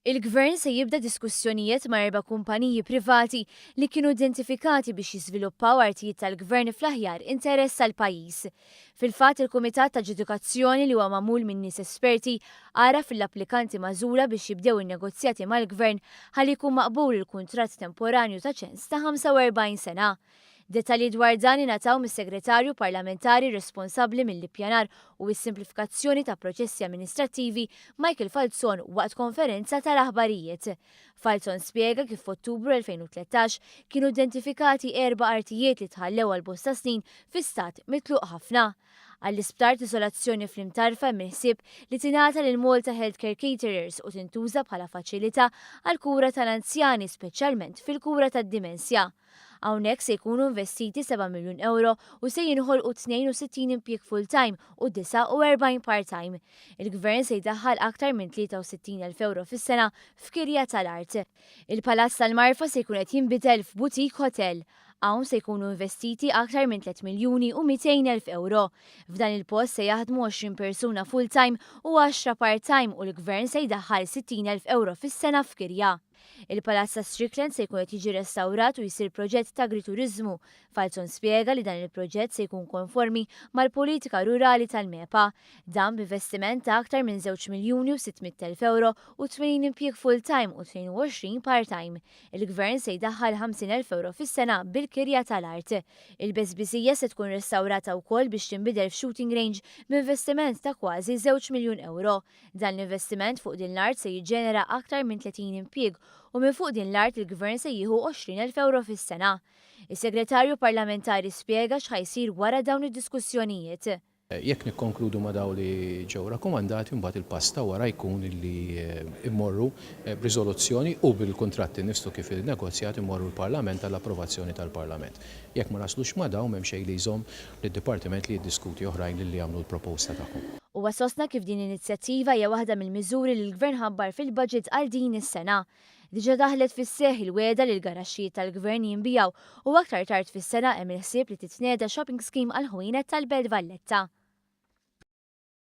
Il-Gvern se jibda diskussjonijiet ma' erba' kumpaniji privati li kienu identifikati biex jiżviluppaw artijiet tal-Gvern fl-aħjar interess tal-pajjiż. Fil-fatt il-Kumitat ta' Ġudikazzjoni li huwa magħmul minn nies esperti ara fil-applikanti magħżula biex jibdew in-negozjati mal-Gvern ħalli jkun maqbul il-kuntratt temporanju ta' ċens ta' 45 sena. Dettalji dwar dan ingħataw mis-Segretarju Parlamentari responsabbli mill-ippjanar u s-simplifikazzjoni ta' proċessi amministrattivi Michael Falzon waqt konferenza tal-aħbarijiet. Falzon spjega kif f'Ottubru 2013 kienu identifikati erba' artijiet li tħallew għal bosta snin fi stat mitluq ħafna. Għall-isptar isolazzjoni fl-imtarfa minħsieb li tingħata lil Malta Healthcare Caterers u tintuża bħala faċilità għal kura tal-anzjani speċjalment fil-kura tad-dimensja. Hawnhekk se jkunu investiti 7 miljun euro u se jinħolqu 62 impjieg full-time u 49 part-time. Il-Gvern se jdaħħal aktar minn 63,000 euro fis-sena f'kirja tal-art. Il-Palazz tal-Marfa se jkun qed jinbidel f'butik hotel. Hawn se jkunu investiti aktar minn 3 miljuni u 200,000 euro. F'dan il-post se jaħdmu 20 persuna full-time u 10 part-time u l-Gvern se jdaħħal 60,000 euro fis-sena f'kirja. Il-Palazz ta' Strickland se jkun qed jiġi restawrat u jsir proġett ta' agriturizmu. Falzon spjega li dan il-proġett se jkun konformi mal-politika rurali tal-MEPA. Dan b'investiment ta' aktar minn 2 miljuni u 600,000 euro u 80 impjieg full-time u 22 part-time. Il-Gvern se jdaħħal 50,000 euro fis-sena bil-kirja tal-art. Il-Besbisija se tkun restawrata wkoll biex tinbidel f'shooting range b'investiment ta' kważi 2 miljun euro. Dan l-investiment fuq din l-art se jiġġenera aktar minn 30 impjieg u minn fuq din l-art il-Gvern se jieħu 20,000 euro fis-sena. Is-Segretarju Parlamentari spjega x'ħajsir wara dawn id-diskussjonijiet. Jekk nikkonkludu ma' dawn li ġew rakkomandati mbagħad il-pass ta' wara jkun li immorru b'riżoluzzjoni u bil-kuntratti nifsu kif il-negozjat immorru l-Parlament għall-approvazzjoni tal-Parlament. Jekk ma naslux ma' dawn m'hemm xejn li jżomm lid-Dipartiment li jiddiskuti oħrajn li jagħmlu l-proposta tagħhom. Huwa sostna kif din l-inizjattiva hija waħda mill-miżuri li l-Gvern ħabbar fil-budget għal din is-sena. Diġà daħlet fis-seħħ il-weda li l-garaxxijiet tal-Gvern jinbijaw u aktar tard fis-sena hemm il-ħsieb li titnieda shopping scheme għal ħwienet tal-Belt Valletta.